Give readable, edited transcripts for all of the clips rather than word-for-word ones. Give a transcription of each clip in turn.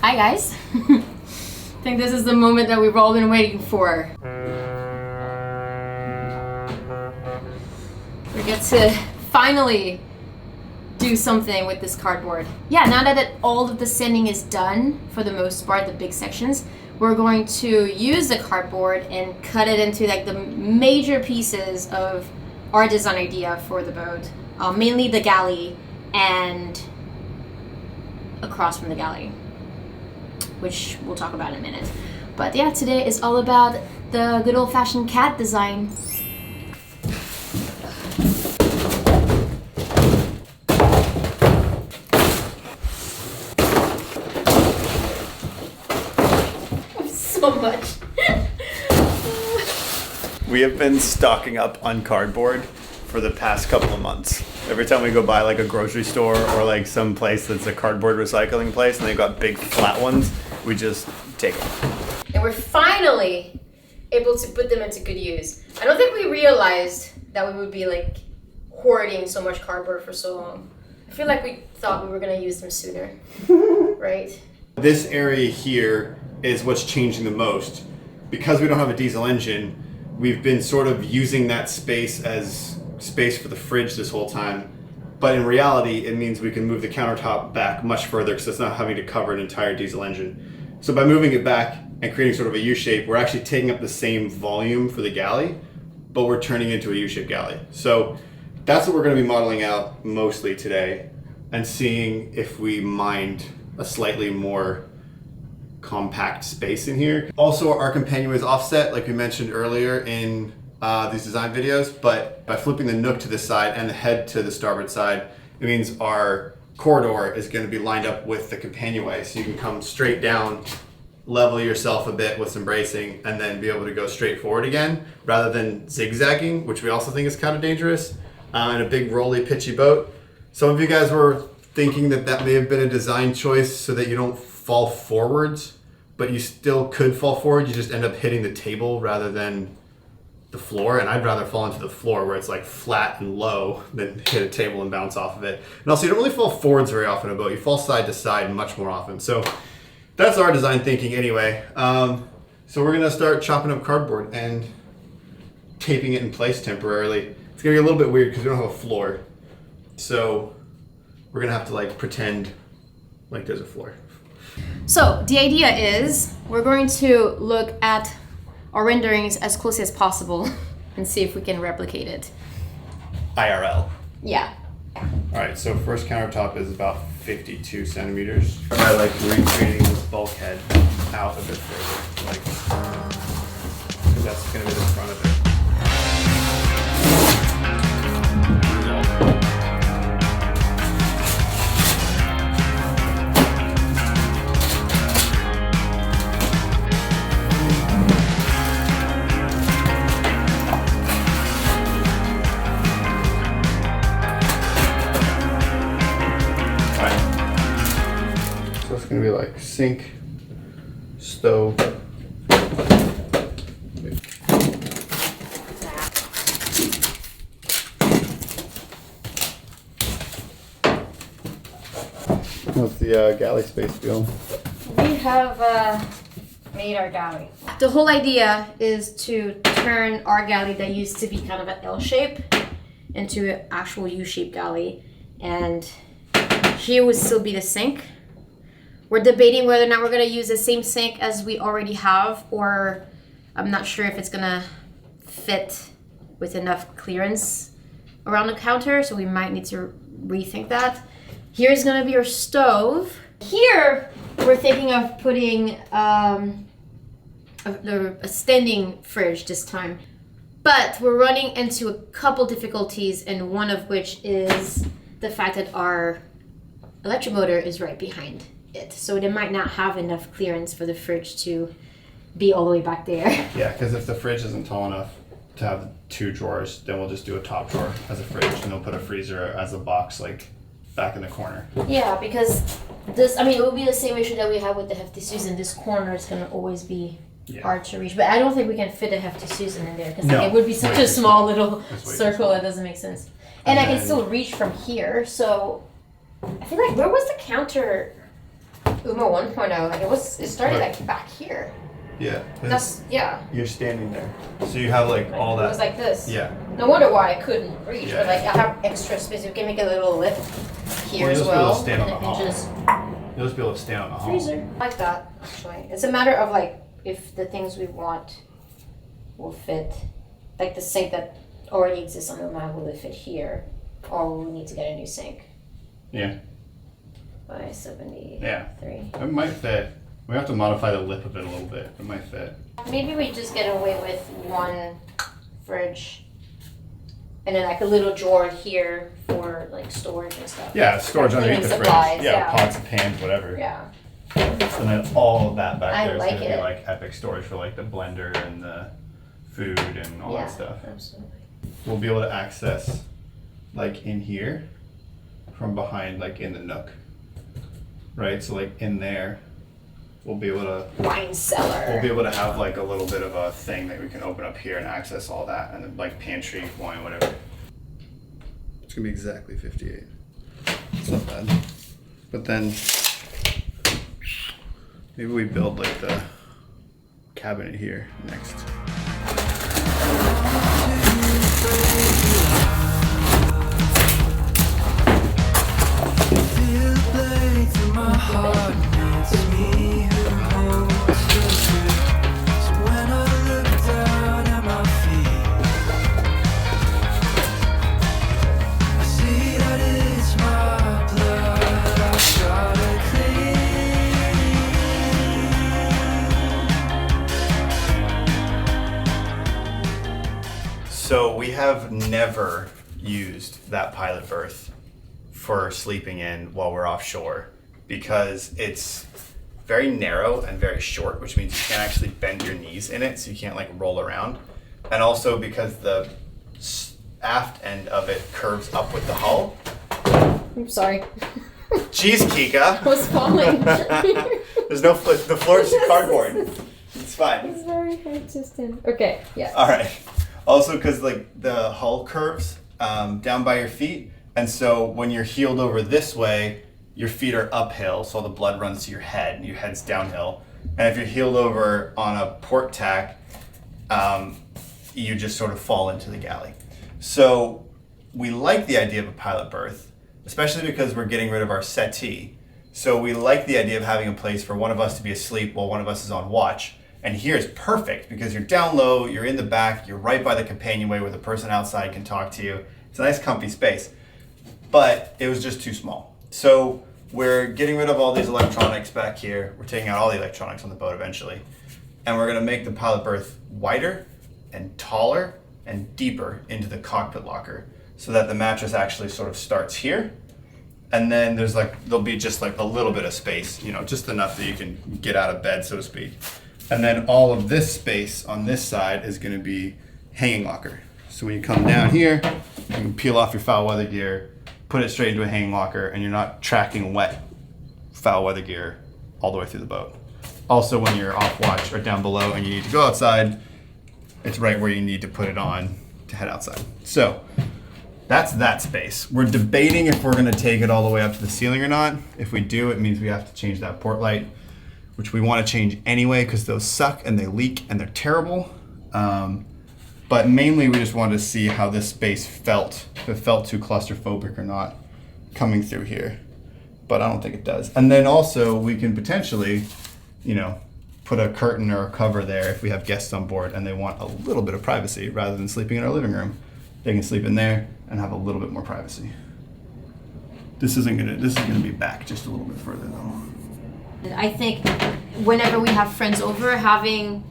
Hi guys. I think this is the moment that we've all been waiting for. We get to finally do something with this cardboard. Yeah, now that all of the sanding is done, for the most part, the big sections, we're going to use the cardboard and cut it into like the major pieces of our design idea for the boat. Mainly the galley and across from the galley, which we'll talk about in a minute. But yeah, today is all about the good old-fashioned cat design. So much. We have been stocking up on cardboard for the past couple of months. Every time we go by like a grocery store or like some place that's a cardboard recycling place and they've got big flat ones, we just take them. And we're finally able to put them into good use. I don't think we realized that we would be like hoarding so much cardboard for so long. I feel like we thought we were gonna use them sooner, right? This area here is what's changing the most. Because we don't have a diesel engine, we've been sort of using that space as space for the fridge this whole time. But in reality, it means we can move the countertop back much further because it's not having to cover an entire diesel engine. So by moving it back and creating sort of a U-shape, we're actually taking up the same volume for the galley, but we're turning it into a U-shaped galley. So that's what we're going to be modeling out mostly today and seeing if we mind a slightly more compact space in here. Also, our companionway is offset, like we mentioned earlier in these design videos, but by flipping the nook to this side and the head to the starboard side, it means our corridor is going to be lined up with the companionway. So you can come straight down, level yourself a bit with some bracing, and then be able to go straight forward again, rather than zigzagging, which we also think is kind of dangerous in a big rolly, pitchy boat. Some of you guys were thinking that that may have been a design choice so that you don't fall forwards, but you still could fall forward. You just end up hitting the table rather than the floor, and I'd rather fall into the floor where it's like flat and low than hit a table and bounce off of it. And also, you don't really fall forwards very often in a boat. You fall side to side much more often. So that's our design thinking anyway. So we're gonna start chopping up cardboard and taping it in place temporarily. It's gonna be a little bit weird because we don't have a floor. So we're gonna have to like pretend like there's a floor. So the idea is we're going to look at our renderings as closely as possible and see if we can replicate it. IRL. Yeah. All right, so first countertop is about 52 centimeters. I like recreating this bulkhead out a bit further, like, 'cause that's gonna be the front of it. It's gonna be like sink, stove. How's the galley space feel? We have made our galley. The whole idea is to turn our galley that used to be kind of an L shape into an actual U-shaped galley, and here would still be the sink. We're debating whether or not we're gonna use the same sink as we already have, or I'm not sure if it's gonna fit with enough clearance around the counter, so we might need to rethink that. Here's gonna be your stove. Here, we're thinking of putting a standing fridge this time. But we're running into a couple difficulties, and one of which is the fact that our electric motor is right behind it. So they might not have enough clearance for the fridge to be all the way back there. Yeah, because if the fridge isn't tall enough to have 2 drawers, then we'll just do a top drawer as a fridge, and we'll put a freezer as a box like back in the corner. Yeah, because this, I mean, it will be the same issue that we have with the Hefty Susan. This corner is going to always be hard to reach. But I don't think we can fit a Hefty Susan in there, because it would be such a small little circle that doesn't make sense. And I can still reach from here, so I feel like, where was the counter Uma 1.0, like it started like back here. Yeah. Yeah. You're standing there. So you have like all that. It was like this. Yeah. No wonder why I couldn't reach, Yeah. but like I have extra space. You can make a little lift here as well. Stand on the hull. Just You'll just be able to stand on the hull. freezer. I like that actually. It's a matter of like if the things we want will fit. Like the sink that already exists on the map, will it fit here? Or will we need to get a new sink? Yeah. By 73. Yeah. It might fit. We have to modify the lip of it a little bit. It might fit. Maybe we just get away with one fridge and then like a little drawer here for like storage and stuff. Yeah, storage like underneath the supplies, fridge. Yeah, pots and pans, whatever. Yeah. And then all of that back there is like going to be it. like epic storage for like the blender and the food and all that stuff. Absolutely. We'll be able to access like in here from behind, like in the nook. Right? So like in there, we'll be able to Wine cellar. We'll be able to have like a little bit of a thing that we can open up here and access all that, and then like pantry, wine, whatever. It's gonna be exactly 58. It's not bad. But then maybe we build like the cabinet here next. So we have never used that pilot berth for sleeping in while we're offshore because it's very narrow and very short, which means you can't actually bend your knees in it, so you can't like roll around. And also because the aft end of it curves up with the hull. I'm sorry. Jeez, Kika. I was falling. There's no flip. The floor is cardboard. It's fine. It's very hard to stand. Okay, yeah. All right. Also, because like the hull curves down by your feet, and so when you're heeled over this way, your feet are uphill, so all the blood runs to your head, and your head's downhill. And if you're heeled over on a port tack, you just sort of fall into the galley. So we like the idea of a pilot berth, especially because we're getting rid of our settee. So we like the idea of having a place for one of us to be asleep while one of us is on watch. And here is perfect because you're down low, you're in the back, you're right by the companionway where the person outside can talk to you. It's a nice comfy space, but it was just too small. So we're getting rid of all these electronics back here. We're taking out all the electronics on the boat eventually. And we're gonna make the pilot berth wider and taller and deeper into the cockpit locker so that the mattress actually sort of starts here. And then there'll be just like a little bit of space, just enough that you can get out of bed, so to speak. And then all of this space on this side is going to be hanging locker. So when you come down here, you can peel off your foul weather gear, put it straight into a hanging locker, and you're not tracking wet foul weather gear all the way through the boat. Also, when you're off watch or down below and you need to go outside, it's right where you need to put it on to head outside. So that's that space. We're debating if we're going to take it all the way up to the ceiling or not. If we do, it means we have to change that port light, which we want to change anyway because those suck and they leak and they're terrible. But mainly we just wanted to see how this space felt, if it felt too claustrophobic or not coming through here. But I don't think it does. And then also we can potentially, put a curtain or a cover there if we have guests on board and they want a little bit of privacy rather than sleeping in our living room. They can sleep in there and have a little bit more privacy. This is gonna be back just a little bit further though. I think whenever we have friends over, having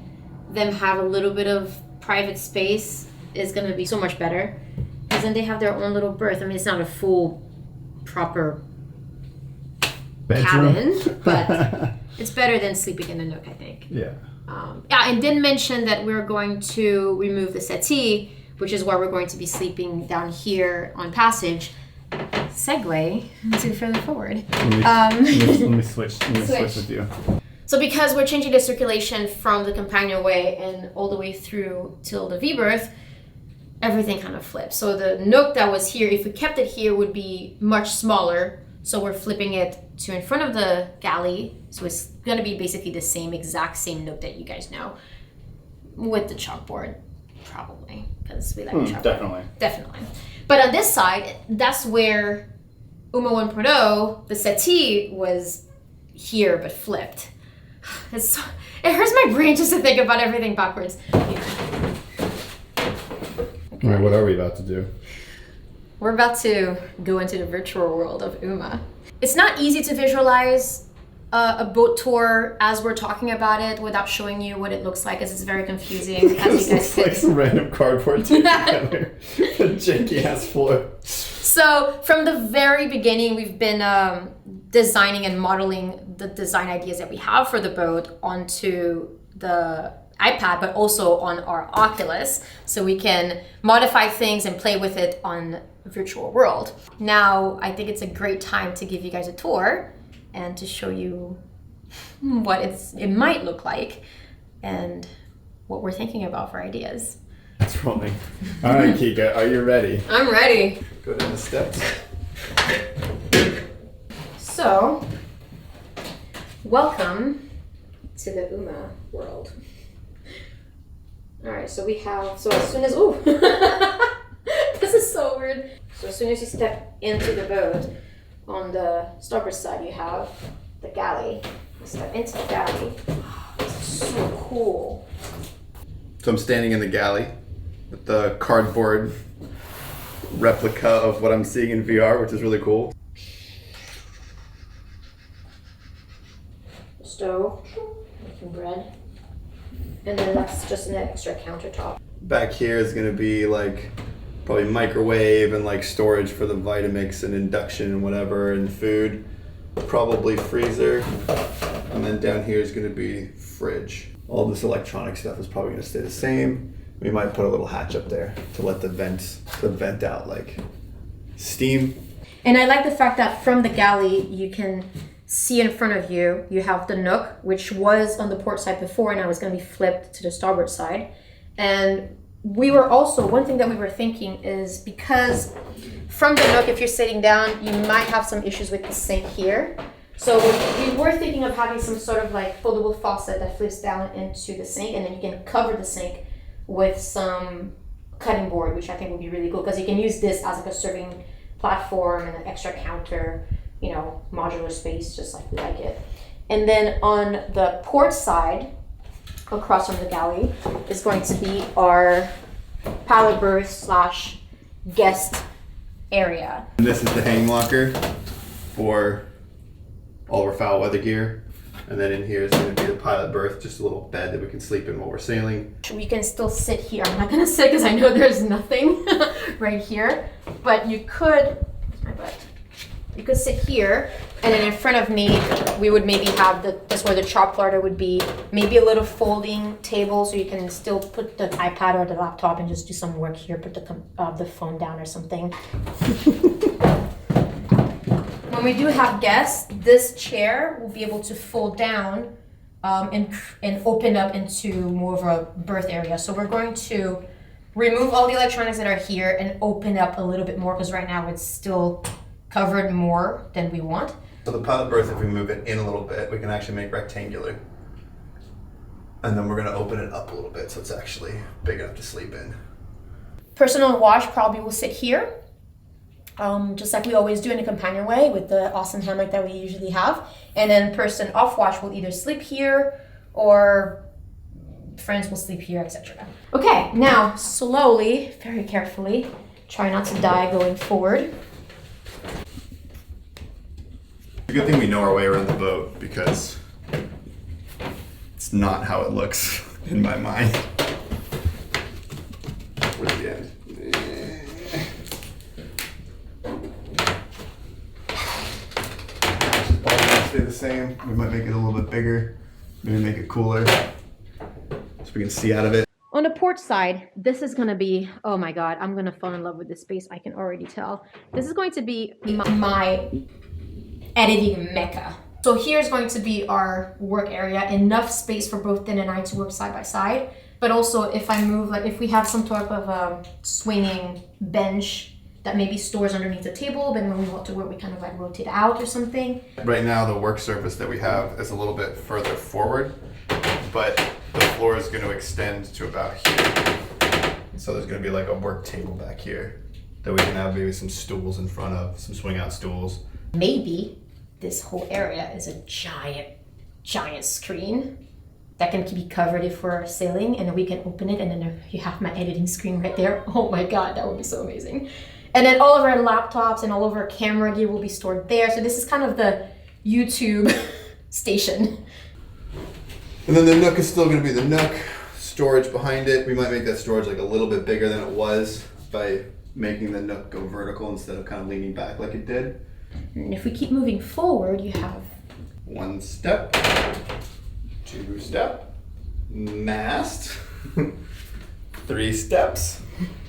them have a little bit of private space is going to be so much better because then they have their own little berth. I mean, it's not a full, proper cabin, but it's better than sleeping in the nook, I think. Yeah. And didn't mention that we're going to remove the settee, which is why we're going to be sleeping down here on passage. Segue to further forward. Let me switch with you. So because we're changing the circulation from the companionway and all the way through till the V-berth, everything kind of flips. So the nook that was here, if we kept it here, would be much smaller So we're flipping it to in front of the galley. So it's going to be basically the exact same nook that you guys know, with the chalkboard, probably, because we like chalkboard. Definitely. But on this side, that's where Uma 1.0, the settee, was here but flipped. It hurts my brain just to think about everything backwards. Okay. All right, what are we about to do? We're about to go into the virtual world of Uma. It's not easy to visualize a boat tour as we're talking about it without showing you what it looks like, as it's very confusing. As you guys like some random cardboard together. A janky ass floor. So from the very beginning, we've been designing and modeling the design ideas that we have for the boat onto the iPad, but also on our Oculus, so we can modify things and play with it on virtual world. Now, I think it's a great time to give you guys a tour and to show you what it might look like and what we're thinking about for ideas. It's rolling. All right, Kika, are you ready? I'm ready. Go down the steps. So, welcome to the Uma world. All right, so we have, so as soon as, ooh, this is so weird. So as soon as you step into the boat, on the starboard side, you have the galley. You step into the galley. This is so cool. So I'm standing in the galley with the cardboard replica of what I'm seeing in VR, which is really cool. Stove, making bread. And then that's just an extra countertop. Back here is going to be like probably microwave and like storage for the Vitamix and induction and whatever and food. Probably freezer. And then down here is going to be fridge. All this electronic stuff is probably going to stay the same. We might put a little hatch up there to let the vent out like steam. And I like the fact that from the galley you can see in front of you, you have the nook, which was on the port side before and now it's going to be flipped to the starboard side. And we were also, one thing that we were thinking is because from the nook, if you're sitting down, you might have some issues with the sink here. So we were thinking of having some sort of like foldable faucet that flips down into the sink, and then you can cover the sink with some cutting board, which I think would be really cool because you can use this as like a serving platform and an extra counter, you know, modular space, just like we like it. And then on the port side, across from the galley, is going to be our pallet berth / guest area. And this is the hang locker for all our foul weather gear. And then in here is going to be the pilot berth, just a little bed that we can sleep in while we're sailing. We can still sit here. I'm not going to sit because I know there's nothing right here. But you could, my butt. You could sit here, and then in front of me, we would maybe have that's where the chop larder would be. Maybe a little folding table so you can still put the iPad or the laptop and just do some work here. Put the phone down or something. When we do have guests, this chair will be able to fold down and open up into more of a berth area. So we're going to remove all the electronics that are here and open up a little bit more because right now it's still covered more than we want. So the pilot berth, if we move it in a little bit, we can actually make rectangular. And then we're going to open it up a little bit so it's actually big enough to sleep in. Personal wash probably will sit here, just like we always do in a companionway with the awesome hammock that we usually have. And then person off wash will either sleep here or friends will sleep here, etc. Okay, now slowly, very carefully, try not to die going forward. It's a good thing we know our way around the boat because it's not how it looks in my mind. Where's the end? All gonna stay the same. We might make it a little bit bigger, maybe make it cooler so we can see out of it. On the port side, this is gonna be, oh my God, I'm gonna fall in love with this space, I can already tell. This is going to be my editing mecca. So here's going to be our work area, enough space for both Dan and I to work side by side. But also if I move, like if we have some type of swinging bench that maybe stores underneath the table, but when we want to work, we kind of like rotate out or something. Right now, the work surface that we have is a little bit further forward, but the floor is going to extend to about here. So there's going to be like a work table back here that we can have maybe some stools in front of, some swing out stools. Maybe this whole area is a giant screen that can be covered if we're sailing, and then we can open it and then you have my editing screen right there. Oh my God, that would be so amazing. And then all of our laptops and all of our camera gear will be stored there. So this is kind of the YouTube station. And then the nook is still going to be the nook. Storage behind it. We might make that storage like a little bit bigger than it was by making the nook go vertical instead of kind of leaning back like it did. And if we keep moving forward, you have 1 step, 2 step, mast, 3 steps.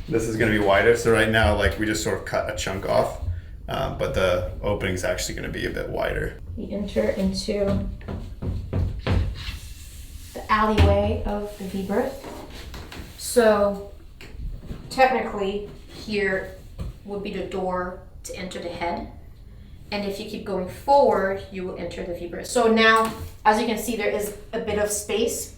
This is going to be wider. So right now, like we just sort of cut a chunk off, but the opening is actually going to be a bit wider. We enter into the alleyway of the V-berth. So technically here would be the door to enter the head. And if you keep going forward, you will enter the V-berth. So now, as you can see, there is a bit of space.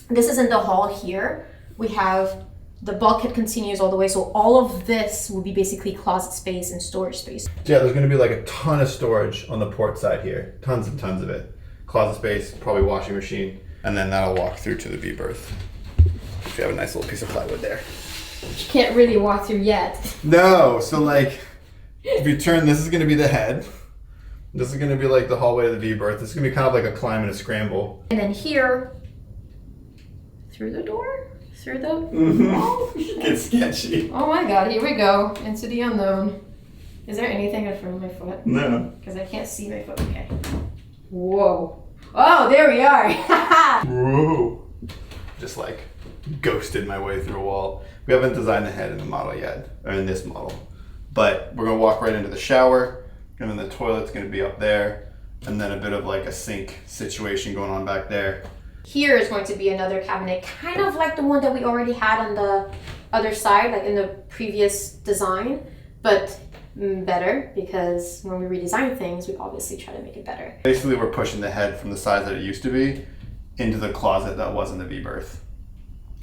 This is in the hall here. We have the bulkhead continues all the way. So all of this will be basically closet space and storage space. Yeah, there's going to be like a ton of storage on the port side here. Tons and tons of it. Closet space, probably washing machine. And then that'll walk through to the V-berth. If you have a nice little piece of plywood there. You can't really walk through yet. No, so like, if you turn, this is going to be the head. This is going to be like the hallway to the V-berth. This is going to be kind of like a climb and a scramble. And then here, through the door? Through the wall? It's sketchy. Oh my God, here we go. Into the unknown. Is there anything in front of my foot? No. Because I can't see my foot. Okay. Whoa. Oh, there we are. Whoa. Just like ghosted my way through a wall. We haven't designed the head in the model yet, or in this model. But we're going to walk right into the shower, and then the toilet's going to be up there, and then a bit of like a sink situation going on back there. Here is going to be another cabinet, kind of like the one that we already had on the other side, like in the previous design, but better, because when we redesign things, we obviously try to make it better. Basically, we're pushing the head from the size that it used to be into the closet that was in the V-berth.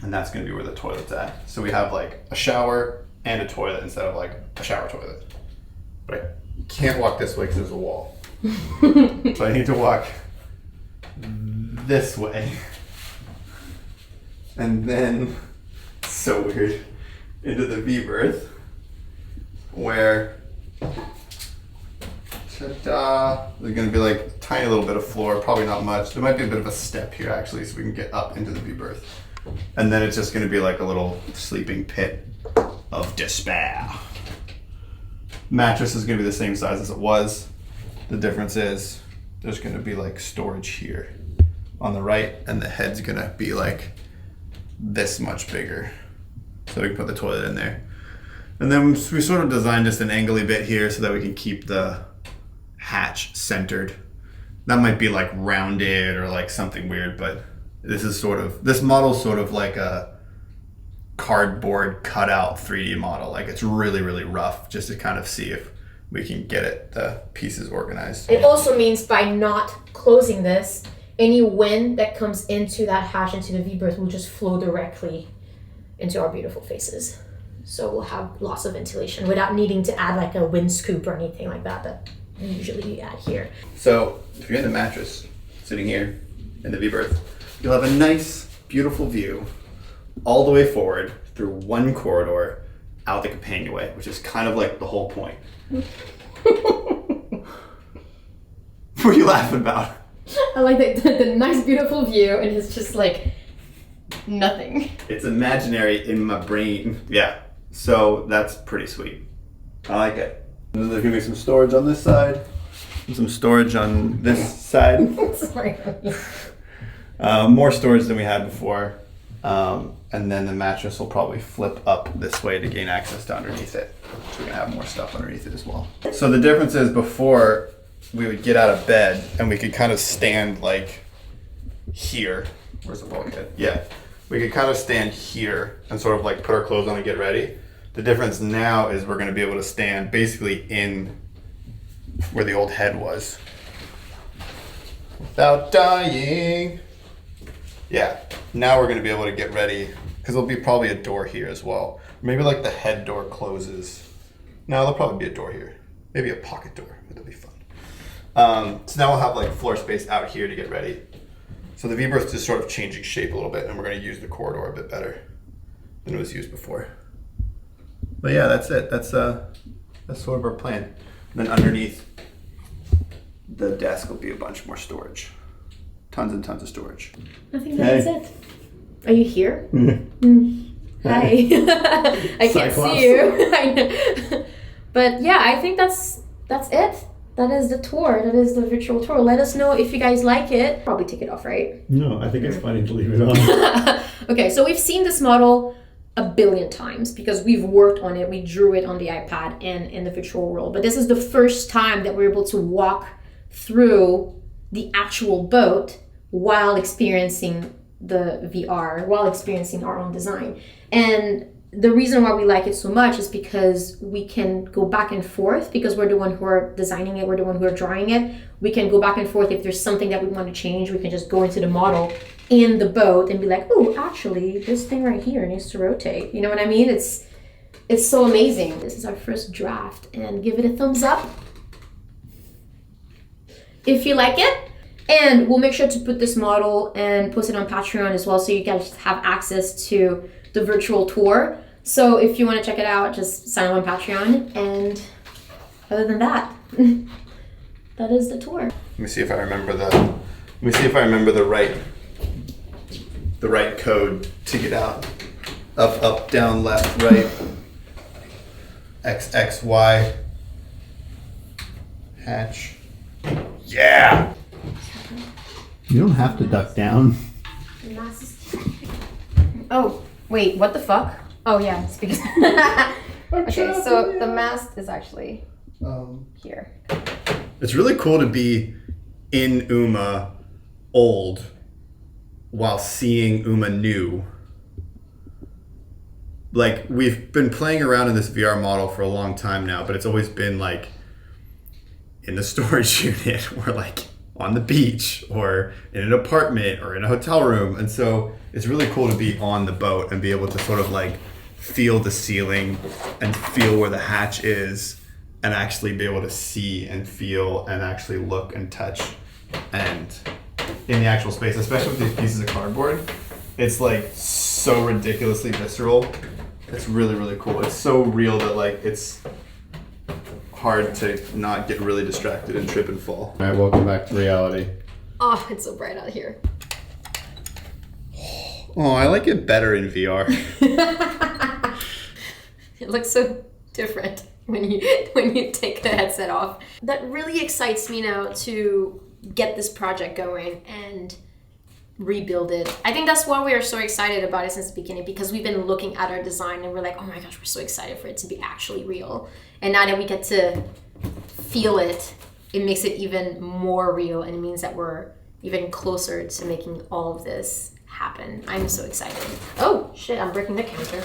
And that's going to be where the toilet's at. So we have like a shower and a toilet instead of like a shower toilet. But I can't walk this way because there's a wall. So I need to walk this way. And then, so weird, into the V-berth where, ta-da, there's going to be like a tiny little bit of floor, probably not much. There might be a bit of a step here actually so we can get up into the V-berth. And then it's just going to be like a little sleeping pit of despair. Mattress is going to be the same size as it was. The difference is there's going to be like storage here on the right, and the head's going to be like this much bigger. So we can put the toilet in there. And then we sort of designed just an angly bit here so that we can keep the hatch centered. That might be like rounded or like something weird, but this model is sort of like a cardboard cutout 3D model. Like it's really, really rough just to kind of see if we can get it, the pieces organized. It also means by not closing this, any wind that comes into that hatch, into the V-berth, will just flow directly into our beautiful faces. So we'll have lots of ventilation without needing to add like a wind scoop or anything like that usually you add here. So if you're in the mattress, sitting here in the V-berth, you'll have a nice, beautiful view all the way forward through one corridor out the companionway, which is kind of like the whole point. What are you laughing about? I like the nice, beautiful view, and it's just like nothing. It's imaginary in my brain. Yeah, so that's pretty sweet. I like it. There's going to be some storage on this side, and some storage on this side. Sorry. More storage than we had before. And then the mattress will probably flip up this way to gain access to underneath it. So we're gonna have more stuff underneath it as well. So the difference is before we would get out of bed and we could kind of stand like here. Where's the bulkhead? Yeah. We could kind of stand here and sort of like put our clothes on and get ready. The difference now is we're going to be able to stand basically in where the old head was without dying. Yeah, now we're going to be able to get ready because there'll be probably a door here as well. Maybe like the head door closes. No, there'll probably be a door here. Maybe a pocket door. It'll be fun. So now we'll have like floor space out here to get ready. So the V-berth is sort of changing shape a little bit, and we're going to use the corridor a bit better than it was used before. But yeah, that's it. That's sort of our plan. And then underneath the desk will be a bunch more storage. Tons and tons of storage. I think that is it. Are you here? Hi. I can't see you. I know. But yeah, I think that's it. That is the tour. That is the virtual tour. Let us know if you guys like it. Probably take it off, right? No, I think it's funny to leave it on. Okay, so we've seen this model a billion times because we've worked on it. We drew it on the iPad and in the virtual world. But this is the first time that we're able to walk through the actual boat while experiencing the VR, while experiencing our own design. And the reason why we like it so much is because we can go back and forth because we're the one who are designing it, we're the one who are drawing it. We can go back and forth. If there's something that we want to change, we can just go into the model in the boat and be like, oh, actually, this thing right here needs to rotate. You know what I mean? It's so amazing. This is our first draft, and give it a thumbs up if you like it. And we'll make sure to put this model and post it on Patreon as well, so you guys have access to the virtual tour. So if you want to check it out, just sign up on Patreon. And other than that, that is the tour. Let me see if I remember the right code to get out. Up, down, left, right. X, Y. Hatch. Yeah. You don't have to duck down. Oh, wait, what the fuck? Oh yeah, it's because okay, so the mast is actually here. It's really cool to be in Uma old while seeing Uma new. Like, we've been playing around in this VR model for a long time now, but it's always been like in the storage unit or like on the beach or in an apartment or in a hotel room. And so it's really cool to be on the boat and be able to sort of like feel the ceiling and feel where the hatch is and actually be able to see and feel and actually look and touch and in the actual space, especially with these pieces of cardboard. It's like so ridiculously visceral. It's really, really cool. It's so real that like it's hard to not get really distracted and trip and fall. All right, welcome back to reality. Oh, it's so bright out here. Oh, I like it better in VR. It looks so different when you take the headset off. That really excites me now to get this project going and rebuild it. I think that's why we are so excited about it since the beginning, because we've been looking at our design and we're like, oh my gosh, we're so excited for it to be actually real. And now that we get to feel it, it makes it even more real, and it means that we're even closer to making all of this happen. I'm so excited. Oh shit, I'm breaking the counter.